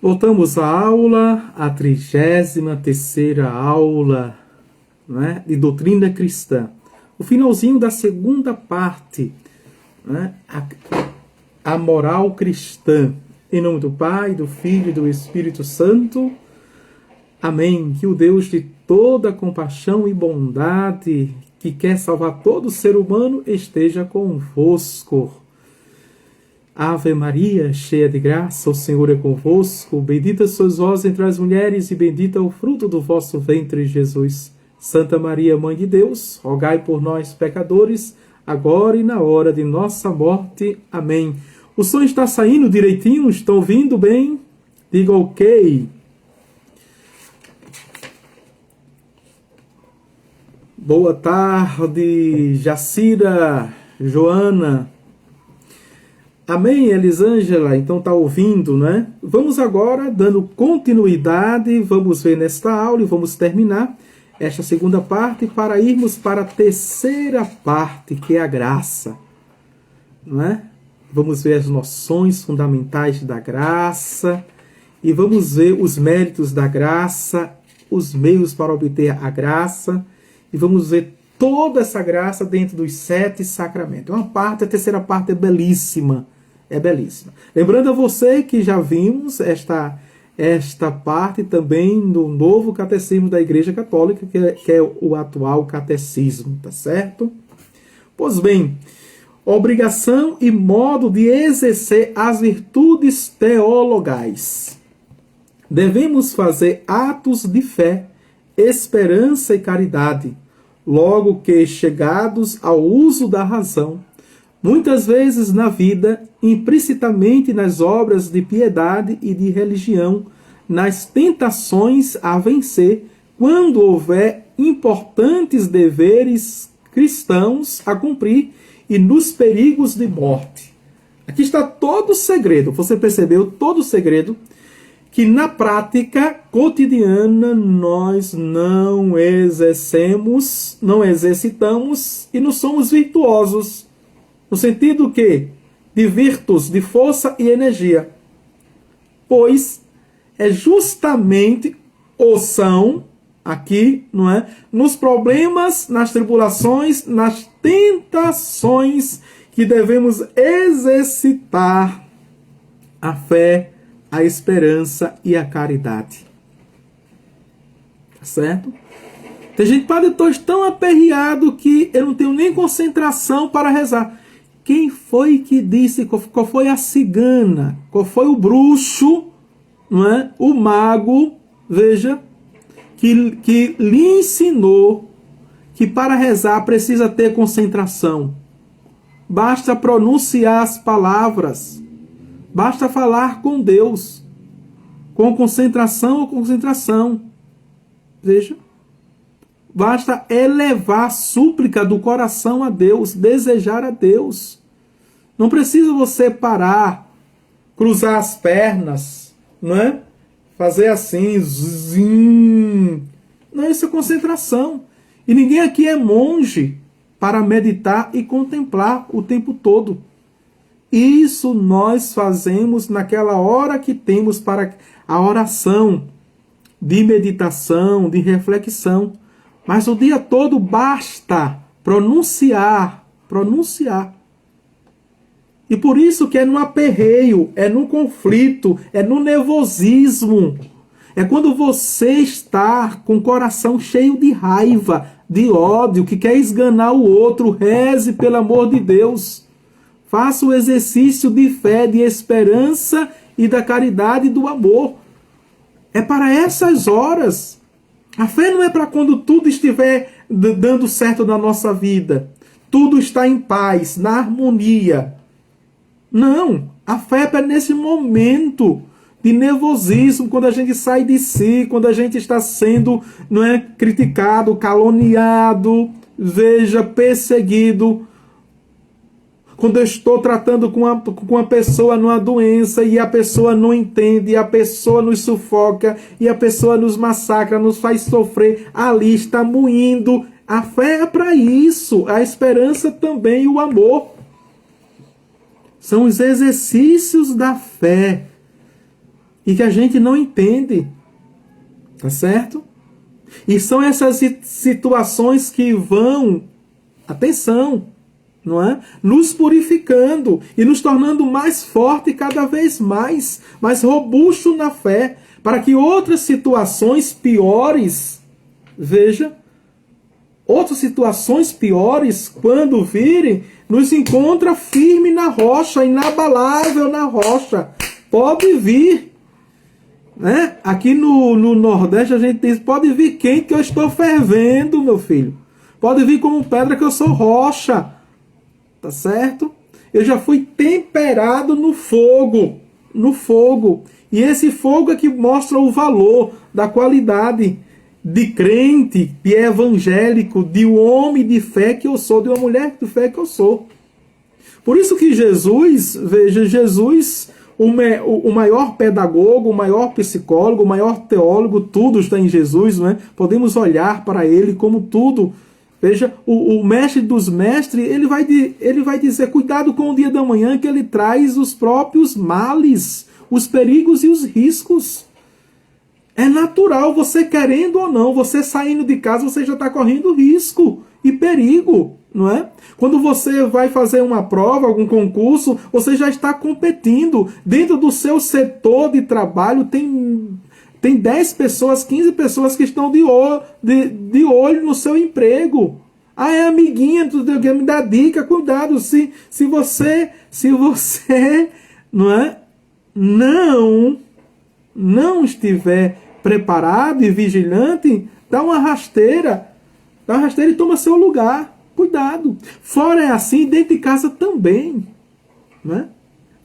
Voltamos à aula, a 33ª aula, né, de doutrina cristã. O finalzinho da segunda parte, né, a moral cristã. Em nome do Pai, do Filho e do Espírito Santo. Amém. Que o Deus de toda compaixão e bondade, que quer salvar todo ser humano, esteja convosco. Ave Maria, cheia de graça, o Senhor é convosco. Bendita sois vós entre as mulheres e bendito é o fruto do vosso ventre, Jesus. Santa Maria, Mãe de Deus, rogai por nós, pecadores, agora e na hora de nossa morte. Amém. O som está saindo direitinho? Estão ouvindo bem? Diga ok. Boa tarde, Jacira, Joana. Amém, Elisângela? Então tá ouvindo, né? Vamos agora, dando continuidade, vamos ver nesta aula e vamos terminar esta segunda parte para irmos para a terceira parte, que é a graça. Não é? Vamos ver as noções fundamentais da graça e vamos ver os méritos da graça, os meios para obter a graça e vamos ver toda essa graça dentro dos 7 sacramentos. A terceira parte é belíssima. É belíssima. Lembrando a você que já vimos esta parte também no novo catecismo da Igreja Católica, que é o atual catecismo, tá certo? Pois bem, obrigação e modo de exercer as virtudes teologais. Devemos fazer atos de fé, esperança e caridade, logo que chegados ao uso da razão, muitas vezes na vida, implicitamente nas obras de piedade e de religião, nas tentações a vencer, quando houver importantes deveres cristãos a cumprir e nos perigos de morte. Aqui está todo o segredo, você percebeu todo o segredo? Que na prática cotidiana nós não exercemos, não exercitamos e não somos virtuosos. No sentido que de virtus, de força e energia. Pois é justamente ou são aqui, não é? Nos problemas, nas tribulações, nas tentações que devemos exercitar a fé, a esperança e a caridade. Tá certo? Tem gente, padre, eu estou tão aperreado que eu não tenho nem concentração para rezar. Quem foi que disse, qual foi a cigana, qual foi o bruxo, não é? O mago, veja, que lhe ensinou que para rezar precisa ter concentração. Basta pronunciar as palavras, basta falar com Deus, com concentração ou concentração. Veja. Basta elevar a súplica do coração a Deus, desejar a Deus. Não precisa você parar, cruzar as pernas, não é? Fazer assim, zim. Não, isso é concentração. E ninguém aqui é monge para meditar e contemplar o tempo todo. Isso nós fazemos naquela hora que temos para a oração de meditação, de reflexão. Mas o dia todo basta pronunciar. E por isso que é no aperreio, é no conflito, é no nervosismo. É quando você está com o coração cheio de raiva, de ódio, que quer esganar o outro. Reze, pelo amor de Deus. Faça o exercício de fé, de esperança e da caridade e do amor. É para essas horas. A fé não é para quando tudo estiver dando certo na nossa vida. Tudo está em paz, na harmonia. Não, a fé é para nesse momento de nervosismo, quando a gente sai de si, quando a gente está sendo, não é, criticado, caluniado, veja, perseguido. Quando eu estou tratando com uma pessoa numa doença e a pessoa não entende, e a pessoa nos sufoca, e a pessoa nos massacra, nos faz sofrer, ali está moindo. A fé é para isso, a esperança também e o amor. São os exercícios da fé. e que a gente não entende. Tá certo? E são essas situações que vão, atenção, não é? Nos purificando e nos tornando mais forte cada vez mais robusto na fé, para que outras situações piores, veja, outras situações piores, quando virem, nos encontra firme na rocha, inabalável na rocha. Pode vir. Né? Aqui no Nordeste a gente diz, pode vir quente que eu estou fervendo, meu filho. Pode vir como pedra que eu sou rocha. Tá certo? Eu já fui temperado no fogo. No fogo. E esse fogo é que mostra o valor da qualidade de crente, de evangélico, de um homem de fé que eu sou, de uma mulher de fé que eu sou. Por isso que Jesus, veja, Jesus, o maior pedagogo, o maior psicólogo, o maior teólogo, tudo está em Jesus, né? Podemos olhar para ele como tudo. Veja, o mestre dos mestres, ele vai dizer, cuidado com o dia da manhã, que ele traz os próprios males, os perigos e os riscos. É natural, você querendo ou não, você saindo de casa, você já está correndo risco e perigo, não é? Quando você vai fazer uma prova, algum concurso, você já está competindo. Dentro do seu setor de trabalho tem 10 pessoas, 15 pessoas que estão de olho no seu emprego. Ah, é amiguinha, me dá dica, cuidado. Se você não é? Não estiver preparado e vigilante, dá uma rasteira e toma seu lugar. Cuidado. Fora é assim, dentro de casa também. Né?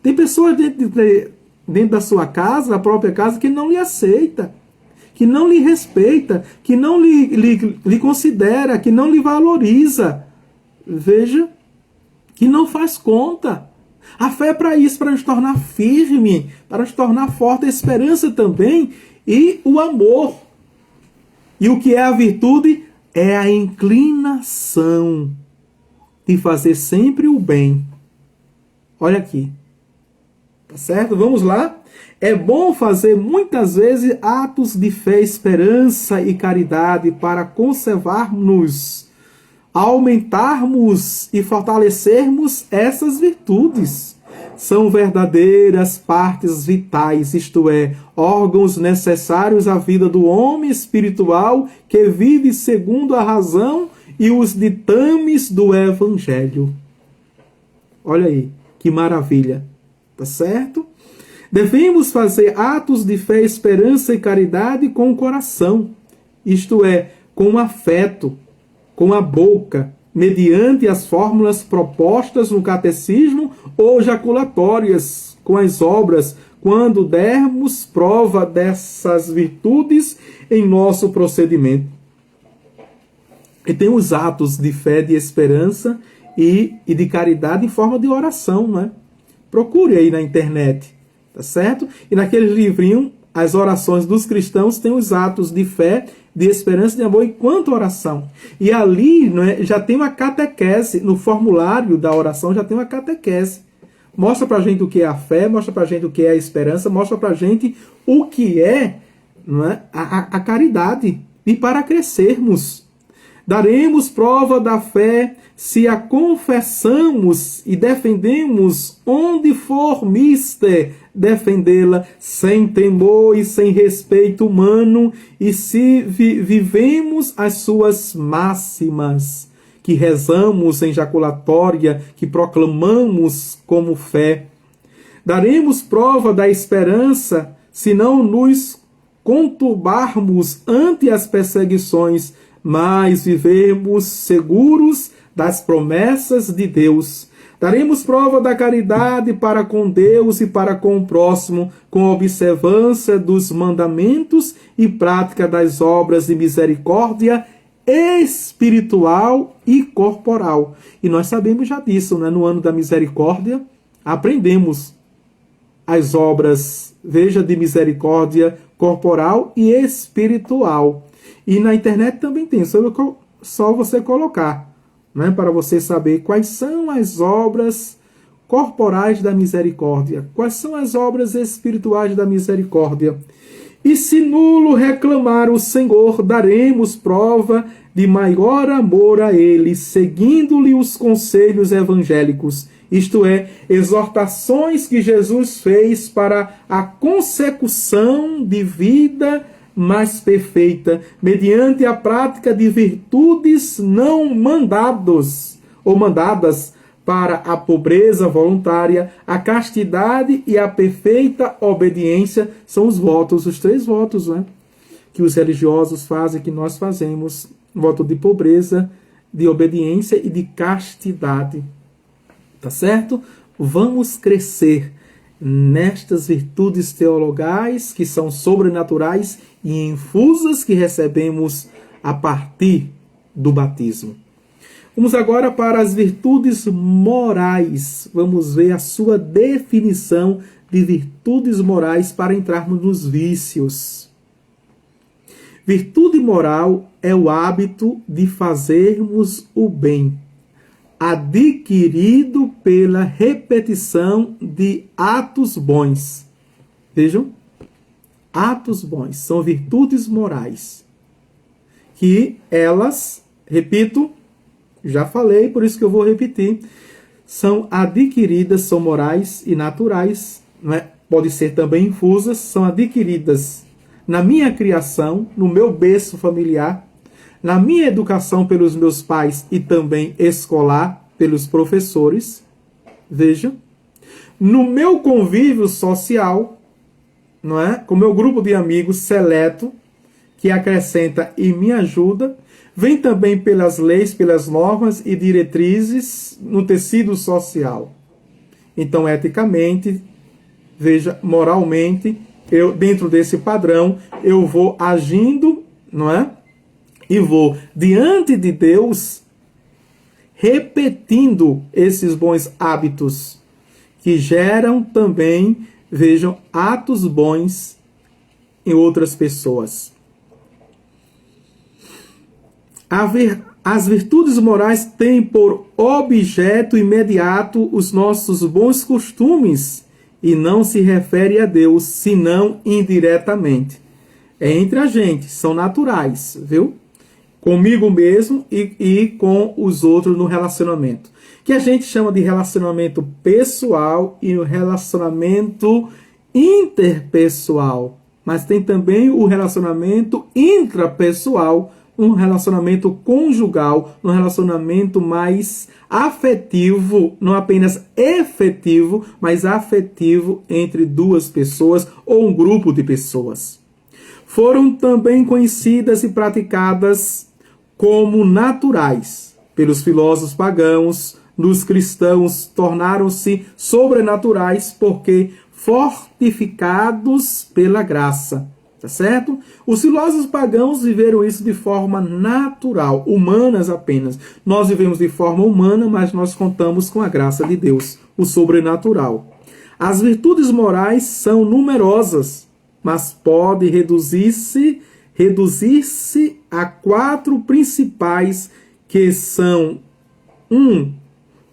Tem pessoas dentro da sua casa, da própria casa, que não lhe aceita, que não lhe respeita, que não lhe considera, que não lhe valoriza. Veja, que não faz conta. A fé é para isso, para nos tornar firme, para nos tornar forte, a esperança também e o amor. E o que é a virtude? É a inclinação de fazer sempre o bem. Olha aqui. Tá certo? Vamos lá? É bom fazer muitas vezes atos de fé, esperança e caridade para conservarmos, aumentarmos e fortalecermos essas virtudes. São verdadeiras partes vitais, isto é, órgãos necessários à vida do homem espiritual que vive segundo a razão e os ditames do Evangelho. Olha aí, que maravilha. Tá certo? Devemos fazer atos de fé, esperança e caridade com o coração, isto é, com o afeto, com a boca, mediante as fórmulas propostas no catecismo ou jaculatórias, com as obras, quando dermos prova dessas virtudes em nosso procedimento. E tem os atos de fé, de esperança e de caridade em forma de oração, né? Procure aí na internet, tá certo? E naquele livrinho, as orações dos cristãos têm os atos de fé, de esperança e de amor enquanto oração. E ali, né, já tem uma catequese, no formulário da oração já tem uma catequese. Mostra pra gente o que é a fé, mostra pra gente o que é a esperança, mostra pra gente o que é, não é, a caridade. E para crescermos, daremos prova da fé se a confessamos e defendemos onde for mister defendê-la sem temor e sem respeito humano, e se vivemos as suas máximas, que rezamos em jaculatória, que proclamamos como fé. Daremos prova da esperança se não nos conturbarmos ante as perseguições, mas vivemos seguros das promessas de Deus. Daremos prova da caridade para com Deus e para com o próximo, com observância dos mandamentos e prática das obras de misericórdia espiritual e corporal. E nós sabemos já disso, né? No ano da misericórdia, aprendemos as obras, veja, de misericórdia corporal e espiritual. E na internet também tem, só você colocar, né, para você saber quais são as obras corporais da misericórdia. Quais são as obras espirituais da misericórdia? E se nulo reclamar o Senhor, daremos prova de maior amor a Ele, seguindo-lhe os conselhos evangélicos, isto é, exortações que Jesus fez para a consecução de vida mais perfeita, mediante a prática de virtudes não mandadas para a pobreza voluntária, a castidade e a perfeita obediência. São os votos, os 3 votos, né? Que os religiosos fazem, que nós fazemos. Voto de pobreza, de obediência e de castidade. Tá certo? Vamos crescer nestas virtudes teologais que são sobrenaturais e infusas que recebemos a partir do batismo. Vamos agora para as virtudes morais. Vamos ver a sua definição de virtudes morais para entrarmos nos vícios. Virtude moral é o hábito de fazermos o bem, adquirido pela repetição de atos bons. Vejam, atos bons são virtudes morais, que elas, repito, já falei, por isso que eu vou repetir, são adquiridas, são morais e naturais, não é? Pode ser também infusas, são adquiridas na minha criação, no meu berço familiar, na minha educação pelos meus pais e também escolar, pelos professores, vejam, no meu convívio social, não é? Com o meu grupo de amigos seleto, que acrescenta e me ajuda, vem também pelas leis, pelas normas e diretrizes no tecido social. Então, eticamente, veja, moralmente, dentro desse padrão, eu vou agindo, não é? E vou, diante de Deus, repetindo esses bons hábitos, que geram também, vejam, atos bons em outras pessoas. As virtudes morais têm por objeto imediato os nossos bons costumes e não se refere a Deus, senão indiretamente. É entre a gente, são naturais, viu? Comigo mesmo e com os outros no relacionamento. Que a gente chama de relacionamento pessoal e o relacionamento interpessoal. Mas tem também o relacionamento intrapessoal, um relacionamento conjugal, um relacionamento mais afetivo, não apenas efetivo, mas afetivo entre duas pessoas ou um grupo de pessoas. Foram também conhecidas e praticadas como naturais pelos filósofos pagãos. Nos cristãos tornaram-se sobrenaturais porque fortificados pela graça. Tá certo? Os filósofos pagãos viveram isso de forma natural, humanas apenas. Nós vivemos de forma humana, mas nós contamos com a graça de Deus, o sobrenatural. As virtudes morais são numerosas, mas pode reduzir-se a 4 principais, que são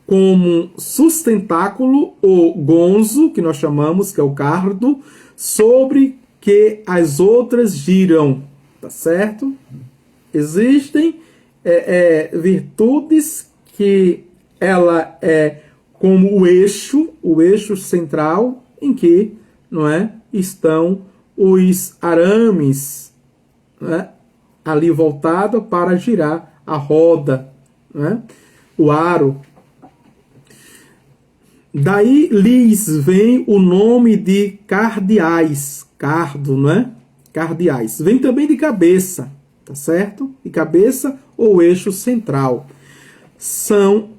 como sustentáculo, ou gonzo, que nós chamamos, que é o cardo, sobre que as outras giram, tá certo? Existem virtudes que ela é como o eixo central, em que, não é, estão os arames, não é, ali voltado para girar a roda, não é, o aro. Daí lhes vem o nome de cardeais, cardo, não é? Cardeais. Vem também de cabeça, tá certo? De cabeça ou eixo central. São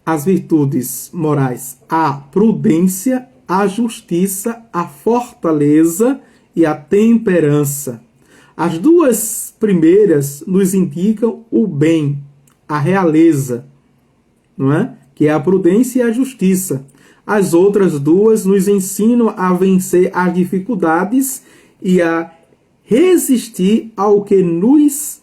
as virtudes morais: a prudência, a justiça, a fortaleza e a temperança. As 2 primeiras nos indicam o bem, a realeza, não é? Que é a prudência e a justiça. As outras 2 nos ensinam a vencer as dificuldades e a resistir ao que nos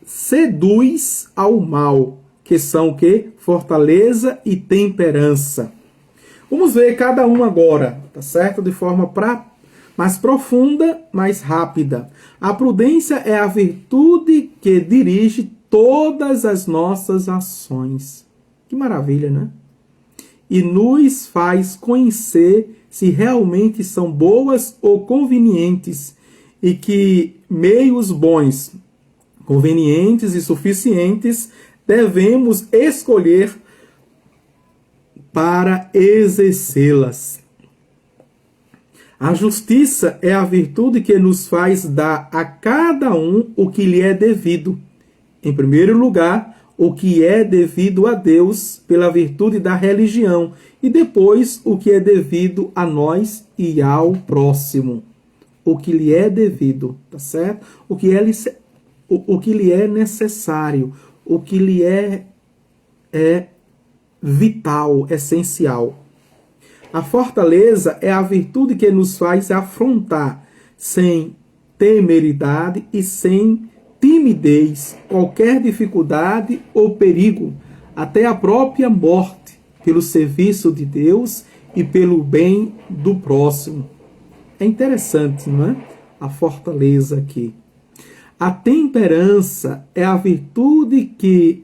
seduz ao mal, que são o quê? Fortaleza e temperança. Vamos ver cada um agora, tá certo? De forma mais profunda, mais rápida. A prudência é a virtude que dirige todas as nossas ações. Que maravilha, né? E nos faz conhecer se realmente são boas ou convenientes, e que meios bons, convenientes e suficientes devemos escolher para exercê-las. A justiça é a virtude que nos faz dar a cada um o que lhe é devido. Em primeiro lugar, o que é devido a Deus pela virtude da religião, e depois o que é devido a nós e ao próximo. O que lhe é devido, tá certo? O que lhe é necessário, o que lhe é vital, essencial. A fortaleza é a virtude que nos faz afrontar sem temeridade e sem timidez qualquer dificuldade ou perigo, até a própria morte, pelo serviço de Deus e pelo bem do próximo. É interessante, não é? A fortaleza aqui. A temperança é a virtude que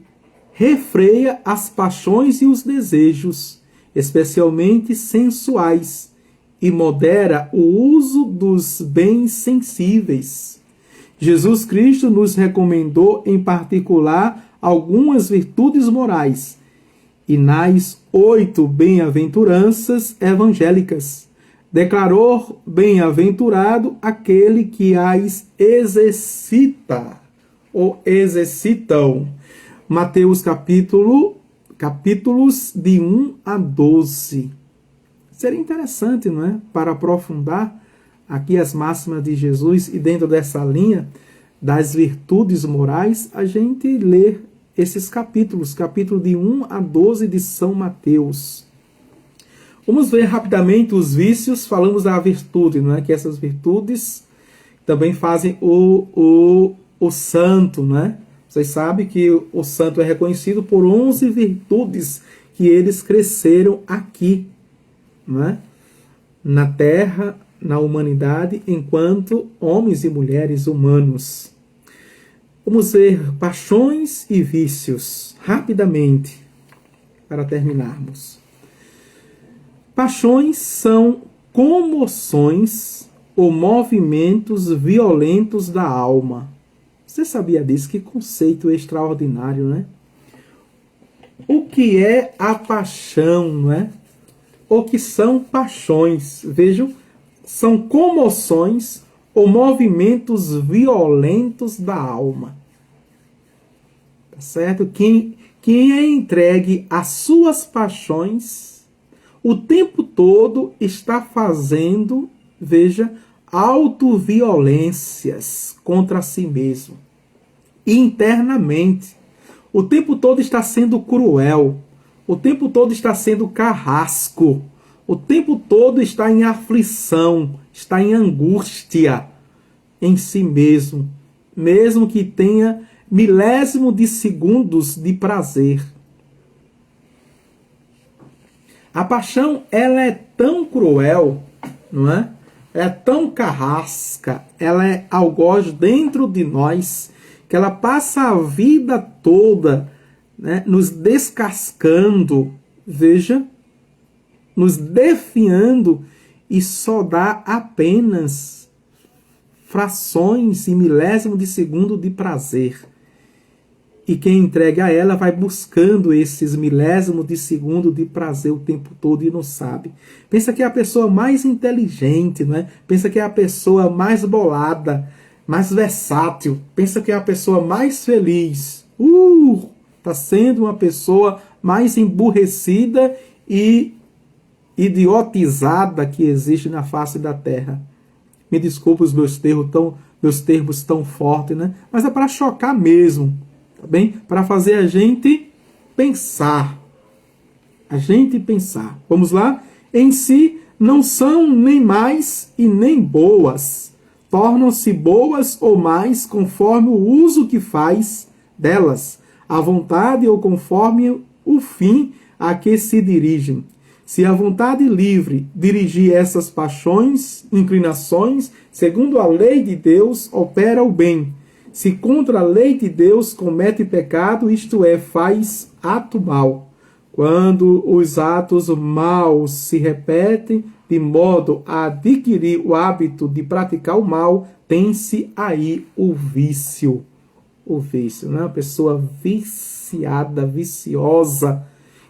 refreia as paixões e os desejos, especialmente sensuais, e modera o uso dos bens sensíveis. Jesus Cristo nos recomendou, em particular, algumas virtudes morais, e nas 8 bem-aventuranças evangélicas declarou: bem-aventurado aquele que as exercita ou exercitam. Mateus capítulos de 1 a 12. Seria interessante, não é? Para aprofundar aqui as máximas de Jesus e dentro dessa linha das virtudes morais, a gente ler esses capítulos, capítulo de 1 a 12 de São Mateus. Vamos ver rapidamente os vícios, falamos da virtude, não é? Que essas virtudes também fazem o santo, não é? Vocês sabem que o santo é reconhecido por 11 virtudes que eles cresceram aqui, não é? Na terra, na humanidade, enquanto homens e mulheres humanos. Vamos ver paixões e vícios, rapidamente, para terminarmos. Paixões são comoções ou movimentos violentos da alma. Você sabia disso? Que conceito extraordinário, né? O que é a paixão, não é? O que são paixões? Vejam, são comoções ou movimentos violentos da alma. Tá certo? Quem é entregue às suas paixões, o tempo todo está fazendo, veja, autoviolências contra si mesmo. Internamente. O tempo todo está sendo cruel. O tempo todo está sendo carrasco. O tempo todo está em aflição, está em angústia em si mesmo, mesmo que tenha milésimo de segundos de prazer. A paixão, ela é tão cruel, não é? É tão carrasca, ela é algoz dentro de nós, que ela passa a vida toda, né, nos descascando, veja, nos definhando, e só dá apenas frações e milésimo de segundo de prazer. E quem entrega a ela vai buscando esses milésimos de segundo de prazer o tempo todo e não sabe. Pensa que é a pessoa mais inteligente, não é? Pensa que é a pessoa mais bolada, mais versátil. Pensa que é a pessoa mais feliz. Está sendo uma pessoa mais emburrecida e idiotizada que existe na face da terra. Me desculpe os meus termos tão fortes, né? Mas é para chocar mesmo. Tá bem? Para fazer a gente pensar. A gente pensar. Vamos lá? Em si, não são nem mais e nem boas. Tornam-se boas ou mais conforme o uso que faz delas. a vontade ou conforme o fim a que se dirigem. Se a vontade livre dirigir essas paixões, inclinações, segundo a lei de Deus, opera o bem. Se contra a lei de Deus comete pecado, isto é, faz ato mal. Quando os atos maus se repetem de modo a adquirir o hábito de praticar o mal, tem-se aí o vício. O vício, né? A pessoa viciada, viciosa.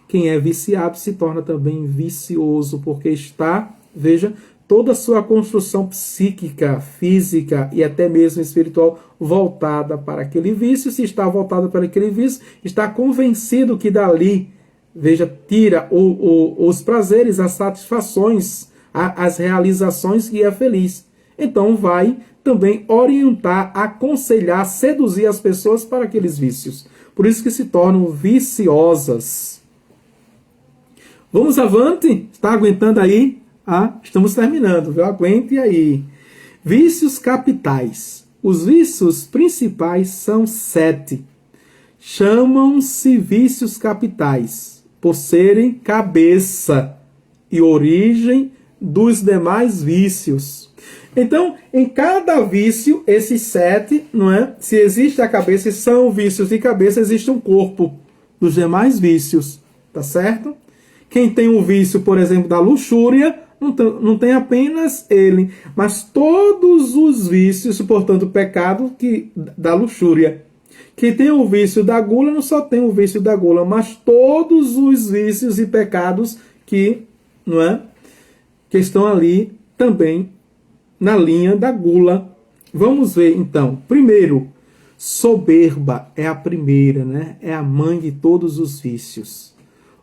Quem é viciado se torna também vicioso, porque está, veja, toda a sua construção psíquica, física e até mesmo espiritual voltada para aquele vício. Se está voltada para aquele vício, está convencido que dali, veja, tira os prazeres, as satisfações, as realizações e é feliz. Então vai também orientar, aconselhar, seduzir as pessoas para aqueles vícios. Por isso que se tornam viciosas. Vamos avante? Está aguentando aí? Estamos terminando, viu? Aguente aí. Vícios capitais. Os vícios principais são 7. Chamam-se vícios capitais, por serem cabeça e origem dos demais vícios. Então, em cada vício, esses 7, não é? Se existe a cabeça e são vícios de cabeça, existe um corpo dos demais vícios, tá certo? Quem tem um vício, por exemplo, da luxúria, não tem apenas ele, mas todos os vícios, portanto, o pecado da luxúria. Quem tem o vício da gula não só tem o vício da gula, mas todos os vícios e pecados que estão ali também na linha da gula. Vamos ver então. Primeiro, soberba é a primeira, né? É a mãe de todos os vícios.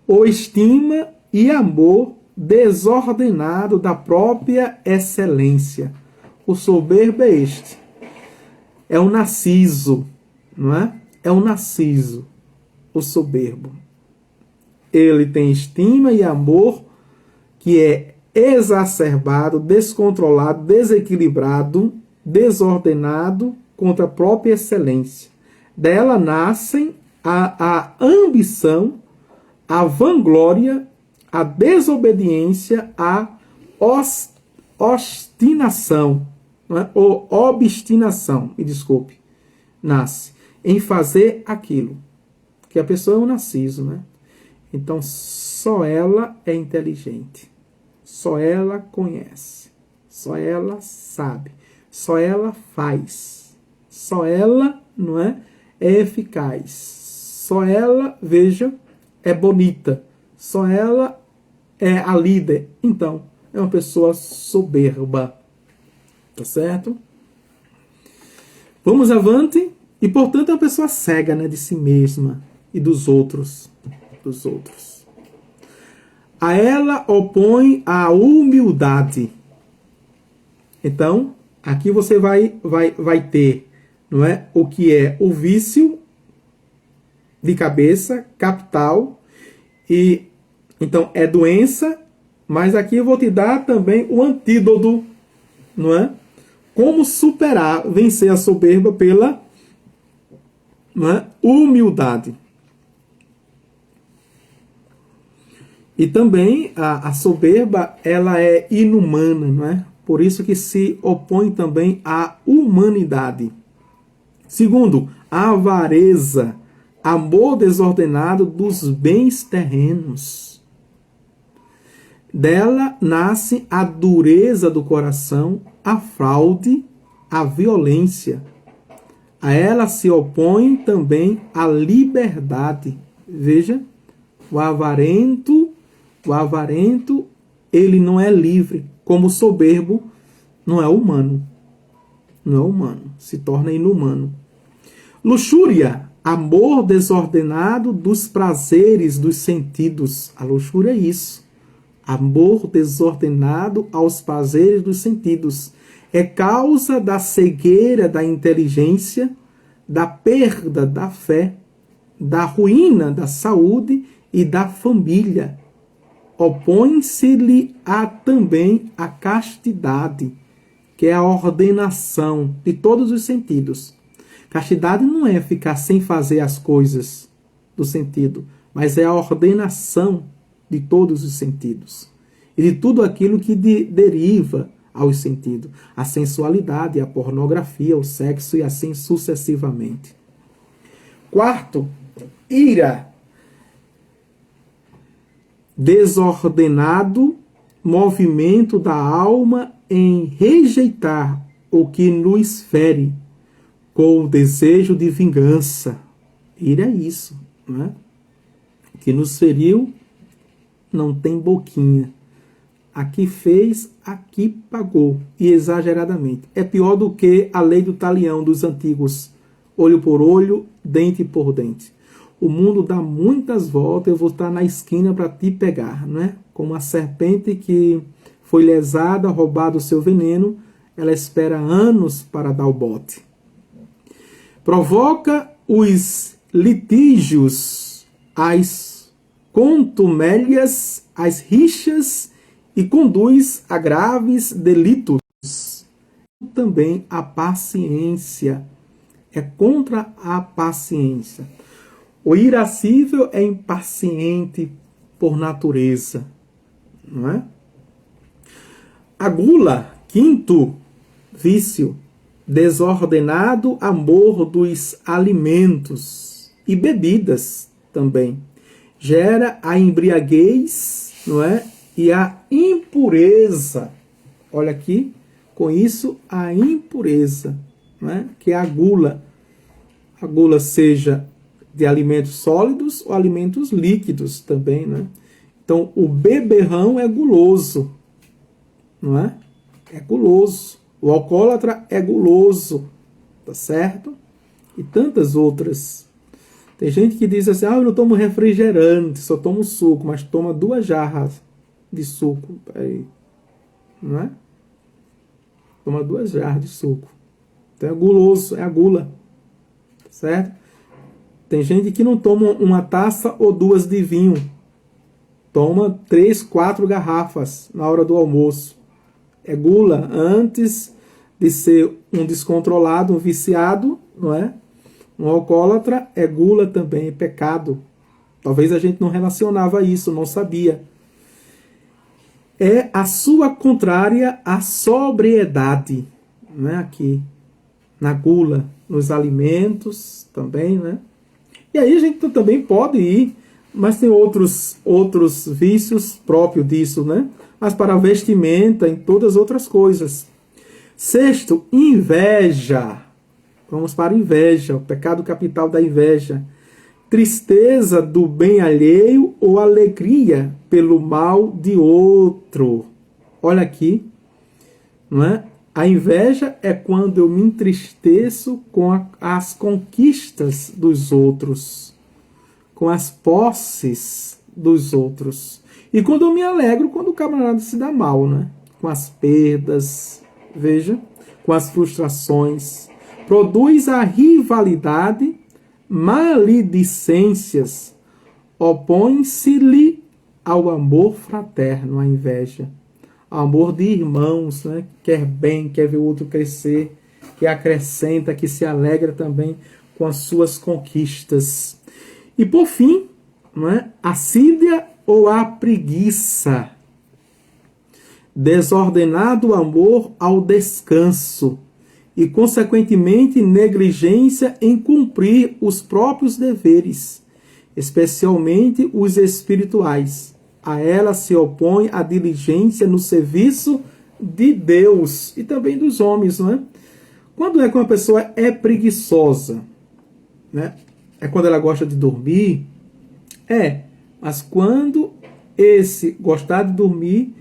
Ou estima e amor desordenado da própria excelência. O soberbo é este. É o narciso, não é? É o narciso, o soberbo. Ele tem estima e amor que é exacerbado, descontrolado, desequilibrado, desordenado contra a própria excelência. Dela nascem a ambição, a vanglória, a desobediência, a obstinação, não é? Ou obstinação, me desculpe, nasce em fazer aquilo. Que a pessoa é um narciso, né? Então, só ela é inteligente. Só ela conhece. Só ela sabe. Só ela faz. Só ela, não é eficaz. Só ela, veja, é bonita. Só ela é a líder. Então, é uma pessoa soberba. Tá certo? Vamos avante. E, portanto, é uma pessoa cega, né, de si mesma e dos outros. Dos outros. A ela opõe a humildade. Então, aqui você vai ter, não é, o que é o vício de cabeça, capital, e então é doença, mas aqui eu vou te dar também o antídoto, não é? Como superar, vencer a soberba pela, não é, humildade. E também a soberba, ela é inumana, não é? Por isso que se opõe também à humanidade. Segundo, a avareza, amor desordenado dos bens terrenos. Dela nasce a dureza do coração, a fraude, a violência. A ela se opõe também a liberdade. Veja, o avarento, ele não é livre, como o soberbo não é humano. Não é humano, se torna inumano. Luxúria, amor desordenado dos prazeres dos sentidos. A luxúria é isso. Amor desordenado aos prazeres dos sentidos. É causa da cegueira da inteligência, da perda da fé, da ruína da saúde e da família. Opõe-se-lhe também a castidade, que é a ordenação de todos os sentidos. Castidade não é ficar sem fazer as coisas do sentido, mas é a ordenação de todos os sentidos. E de tudo aquilo que deriva aos sentidos. A sensualidade, a pornografia, o sexo e assim sucessivamente. Quarto, ira. Desordenado movimento da alma em rejeitar o que nos fere, com o desejo de vingança. Ira é isso, não é? O que nos feriu não tem boquinha. Aqui fez, aqui pagou. E exageradamente. É pior do que a lei do talião dos antigos. Olho por olho, dente por dente. O mundo dá muitas voltas, eu vou estar na esquina para te pegar, não é? Como a serpente que foi lesada, roubado o seu veneno, ela espera anos para dar o bote. Provoca os litígios, as contumélias, as rixas e conduz a graves delitos. Também a paciência. É contra a paciência. O irascível é impaciente por natureza, não é? A gula, quinto vício, desordenado amor dos alimentos e bebidas também. Gera a embriaguez, não é? E a impureza. Olha aqui, com isso, a impureza, não é? Que é a gula. A gula seja de alimentos sólidos ou alimentos líquidos também, né? Então, o beberrão é guloso, não é? É guloso. O alcoólatra é guloso, tá certo? E tantas outras. Tem gente que diz assim, eu não tomo refrigerante, só tomo suco, mas toma 2 jarras de suco. Aí, não é? Toma 2 jarras de suco. Então é guloso, é a gula, tá certo? Tem gente que não toma 1 taça ou 2 de vinho. Toma 3, 4 garrafas na hora do almoço. É gula antes de ser um descontrolado, um viciado, não é? Um alcoólatra é gula também, é pecado. Talvez a gente não relacionava isso, não sabia. É a sua contrária à sobriedade, não é? Aqui, na gula, nos alimentos também, né? E aí a gente também pode ir, mas tem outros vícios próprios disso, né? Mas para a vestimenta, em todas as outras coisas. Sexto, inveja. Vamos para a inveja, o pecado capital da inveja. Tristeza do bem alheio ou alegria pelo mal de outro. Olha aqui, não é? A inveja é quando eu me entristeço com as conquistas dos outros, com as posses dos outros. E quando eu me alegro quando o camarada se dá mal, né? Com as perdas, veja, com as frustrações. Produz a rivalidade, maledicências, opõe-se-lhe ao amor fraterno, a inveja. Amor de irmãos, né? Quer bem, quer ver o outro crescer, que acrescenta, que se alegra também com as suas conquistas. E por fim, não é? Assídia ou a preguiça. Desordenado amor ao descanso e, consequentemente, negligência em cumprir os próprios deveres, especialmente os espirituais. A ela se opõe a diligência no serviço de Deus e também dos homens, não é? Quando é que uma pessoa é preguiçosa? Né? É quando ela gosta de dormir? Mas quando esse gostar de dormir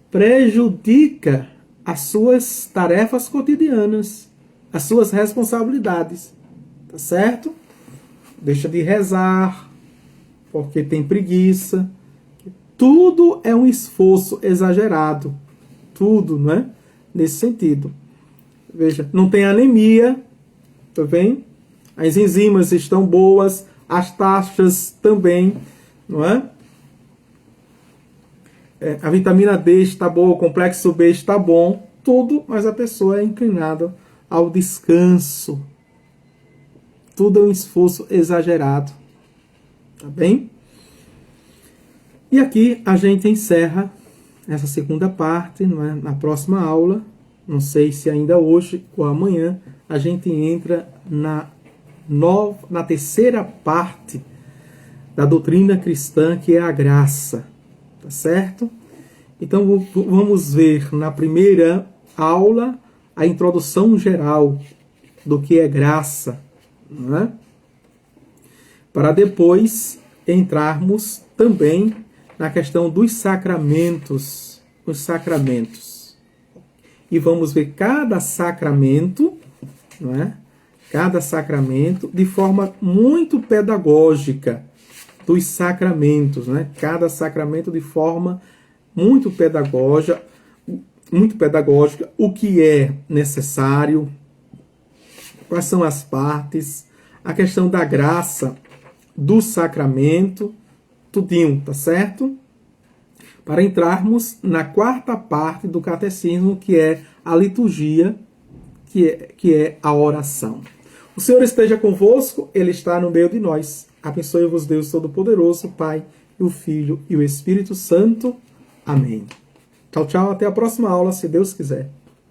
prejudica as suas tarefas cotidianas, as suas responsabilidades, tá certo? Deixa de rezar, porque tem preguiça. Tudo é um esforço exagerado. Tudo, não é? Nesse sentido. Veja, não tem anemia, tá bem? As enzimas estão boas, as taxas também, não é? A vitamina D está boa, o complexo B está bom, tudo, mas a pessoa é inclinada ao descanso, tudo é um esforço exagerado. Tá bem? E aqui a gente encerra essa segunda parte, não é? Na próxima aula, não sei se ainda hoje ou amanhã, a gente entra na terceira parte da doutrina cristã, que é a graça. Tá certo? Então vamos ver na primeira aula a introdução geral do que é graça, não é? Para depois entrarmos também na questão dos sacramentos, os sacramentos. E vamos ver cada sacramento, não é? Cada sacramento de forma muito pedagógica dos sacramentos, né? Cada sacramento de forma muito pedagógica, o que é necessário, quais são as partes, a questão da graça do sacramento, tudinho, tá certo? Para entrarmos na quarta parte do catecismo, que é a liturgia, que é a oração. O Senhor esteja convosco, Ele está no meio de nós. Abençoe-vos Deus Todo-Poderoso, Pai, o Filho e o Espírito Santo. Amém. Tchau, tchau. Até a próxima aula, se Deus quiser.